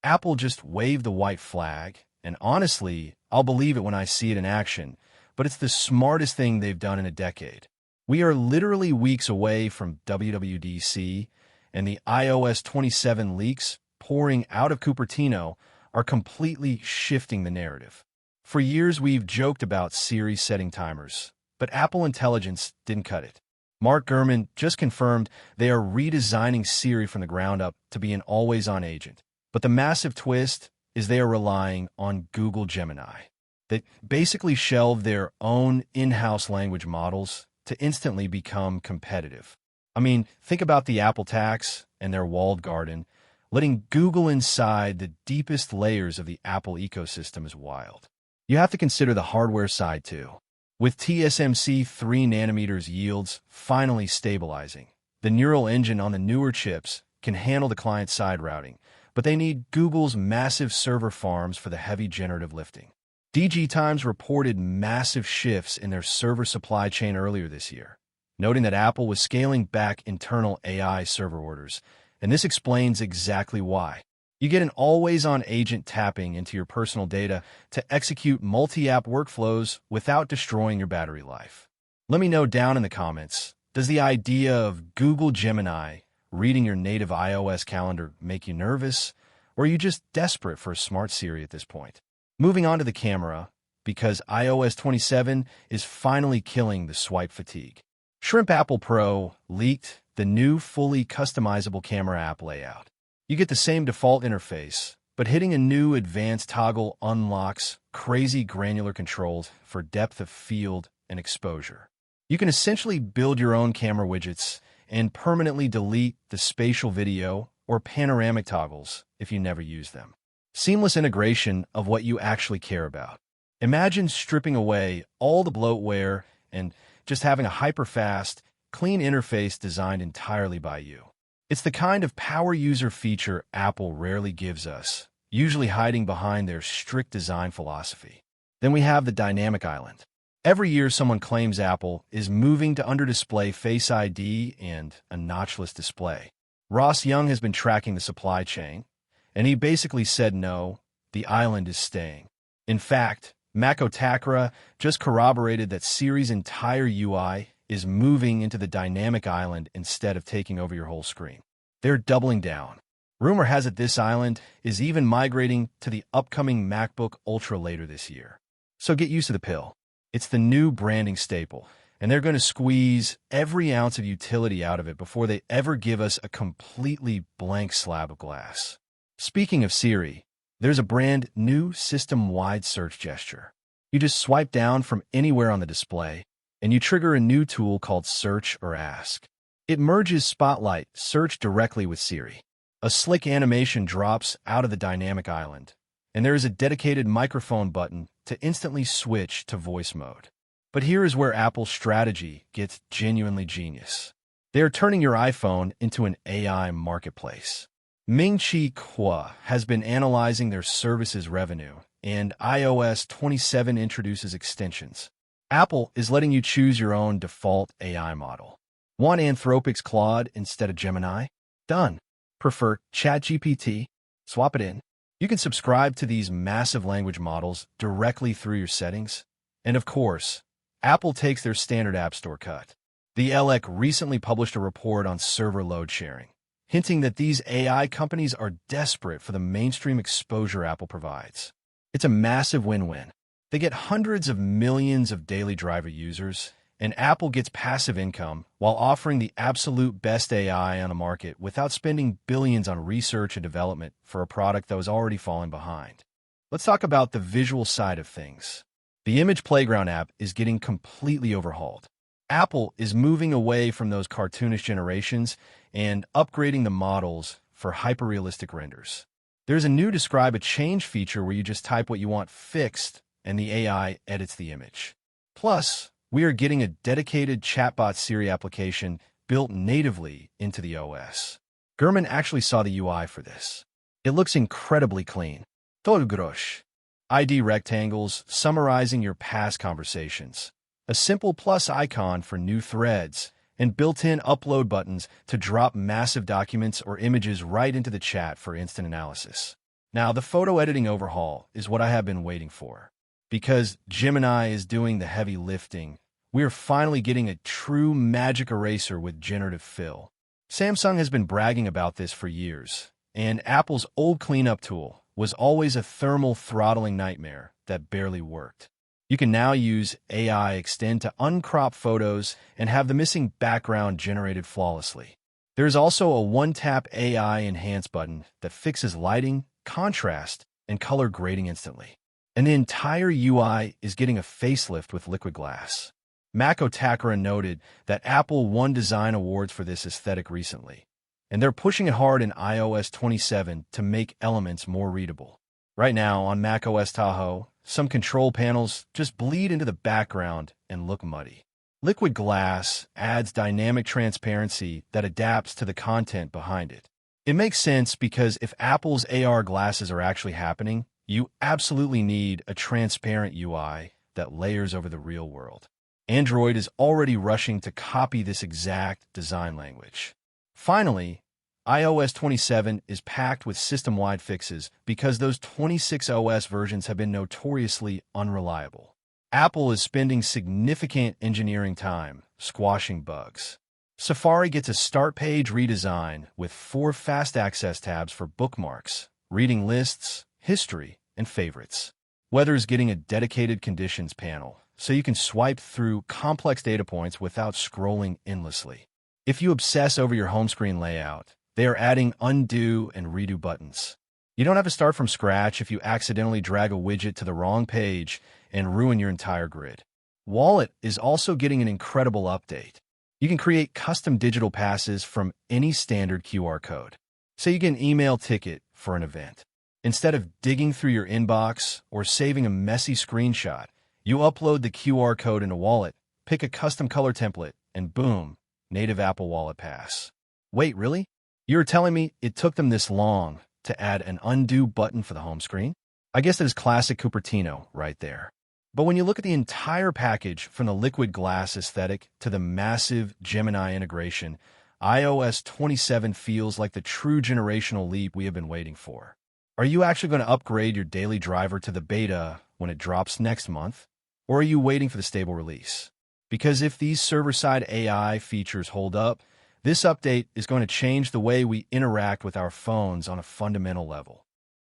Apple just waved the white flag, and honestly, I'll believe it when I see it in action, but it's the smartest thing they've done in a decade. We are literally weeks away from WWDC, and the iOS 27 leaks pouring out of Cupertino are completely shifting the narrative. For years, we've joked about Siri setting timers, but Apple Intelligence didn't cut it. Mark Gurman just confirmed they are redesigning Siri from the ground up to be an always-on agent. But the massive twist is they are relying on Google Gemini. They basically shelve their own in-house language models to instantly become competitive. I mean, think about the Apple tax and their walled garden. Letting Google inside the deepest layers of the Apple ecosystem is wild. You have to consider the hardware side too. With TSMC 3 nanometers yields finally stabilizing, the neural engine on the newer chips can handle the client-side routing, but they need Google's massive server farms for the heavy generative lifting. DG Times reported massive shifts in their server supply chain earlier this year, noting that Apple was scaling back internal AI server orders, and this explains exactly why. You get an always-on agent tapping into your personal data to execute multi-app workflows without destroying your battery life. Let me know down in the comments, does the idea of Google Gemini reading your native iOS calendar make you nervous, or are you just desperate for a smart Siri at this point? Moving on to the camera, because iOS 27 is finally killing the swipe fatigue. Shrimp Apple Pro leaked the new fully customizable camera app layout. You get the same default interface, but hitting a new advanced toggle unlocks crazy granular controls for depth of field and exposure. You can essentially build your own camera widgets and permanently delete the spatial video or panoramic toggles if you never use them. Seamless integration of what you actually care about. Imagine stripping away all the bloatware and just having a hyper-fast, clean interface designed entirely by you. It's the kind of power user feature Apple rarely gives us, usually hiding behind their strict design philosophy. Then we have the dynamic island. Every year, someone claims Apple is moving to under-display Face ID and a notchless display. Ross Young has been tracking the supply chain, and he basically said no, the island is staying. In fact, Mako Takara just corroborated that Siri's entire UI is moving into the dynamic island instead of taking over your whole screen. They're doubling down. Rumor has it this island is even migrating to the upcoming MacBook Ultra later this year. So get used to the pill. It's the new branding staple, and they're going to squeeze every ounce of utility out of it before they ever give us a completely blank slab of glass. Speaking of Siri, there's a brand new system-wide search gesture. You just swipe down from anywhere on the display, and you trigger a new tool called Search or Ask. It merges Spotlight Search directly with Siri. A slick animation drops out of the dynamic island, and there is a dedicated microphone button to instantly switch to voice mode. But here is where Apple's strategy gets genuinely genius. They are turning your iPhone into an AI marketplace. Ming-Chi has been analyzing their services revenue, and iOS 27 introduces extensions. Apple is letting you choose your own default AI model. Want Anthropic's Claude instead of Gemini? Done. Prefer ChatGPT? Swap it in. You can subscribe to these massive language models directly through your settings. And of course, Apple takes their standard App Store cut. The ELEC recently published a report on server load sharing, hinting that these AI companies are desperate for the mainstream exposure Apple provides. It's a massive win-win. They get hundreds of millions of daily driver users, and Apple gets passive income while offering the absolute best AI on the market without spending billions on research and development for a product that was already falling behind. Let's talk about the visual side of things. The Image Playground app is getting completely overhauled. Apple is moving away from those cartoonish generations and upgrading the models for hyper-realistic renders. There's a new Describe a Change feature where you just type what you want fixed and the AI edits the image. Plus, we are getting a dedicated chatbot Siri application built natively into the OS. Gurman actually saw the UI for this. It looks incredibly clean. Todo grosh. ID rectangles summarizing your past conversations. A simple plus icon for new threads, and built-in upload buttons to drop massive documents or images right into the chat for instant analysis. Now, the photo editing overhaul is what I have been waiting for. Because Gemini is doing the heavy lifting, we are finally getting a true magic eraser with generative fill. Samsung has been bragging about this for years, and Apple's old cleanup tool was always a thermal throttling nightmare that barely worked. You can now use AI Extend to uncrop photos and have the missing background generated flawlessly. There's also a one-tap AI Enhance button that fixes lighting, contrast, and color grading instantly. And the entire UI is getting a facelift with liquid glass. Mako Takara noted that Apple won design awards for this aesthetic recently, and they're pushing it hard in iOS 27 to make elements more readable. Right now, on macOS Tahoe, some control panels just bleed into the background and look muddy. Liquid glass adds dynamic transparency that adapts to the content behind it. It makes sense because if Apple's AR glasses are actually happening, you absolutely need a transparent UI that layers over the real world. Android is already rushing to copy this exact design language. Finally, iOS 27 is packed with system-wide fixes because those 26 OS versions have been notoriously unreliable. Apple is spending significant engineering time squashing bugs. Safari gets a start page redesign with 4 fast access tabs for bookmarks, reading lists, history, and favorites. Weather is getting a dedicated conditions panel, so you can swipe through complex data points without scrolling endlessly. If you obsess over your home screen layout, they are adding undo and redo buttons. You don't have to start from scratch if you accidentally drag a widget to the wrong page and ruin your entire grid. Wallet is also getting an incredible update. You can create custom digital passes from any standard QR code. So you can email ticket for an event. Instead of digging through your inbox or saving a messy screenshot, you upload the QR code in a wallet, pick a custom color template, and boom, native Apple Wallet pass. Wait, really? You're telling me it took them this long to add an undo button for the home screen? I guess that is classic Cupertino right there. But when you look at the entire package from the liquid glass aesthetic to the massive Gemini integration, iOS 27 feels like the true generational leap we have been waiting for. Are you actually going to upgrade your daily driver to the beta when it drops next month? Or are you waiting for the stable release? Because if these server-side AI features hold up, this update is going to change the way we interact with our phones on a fundamental level.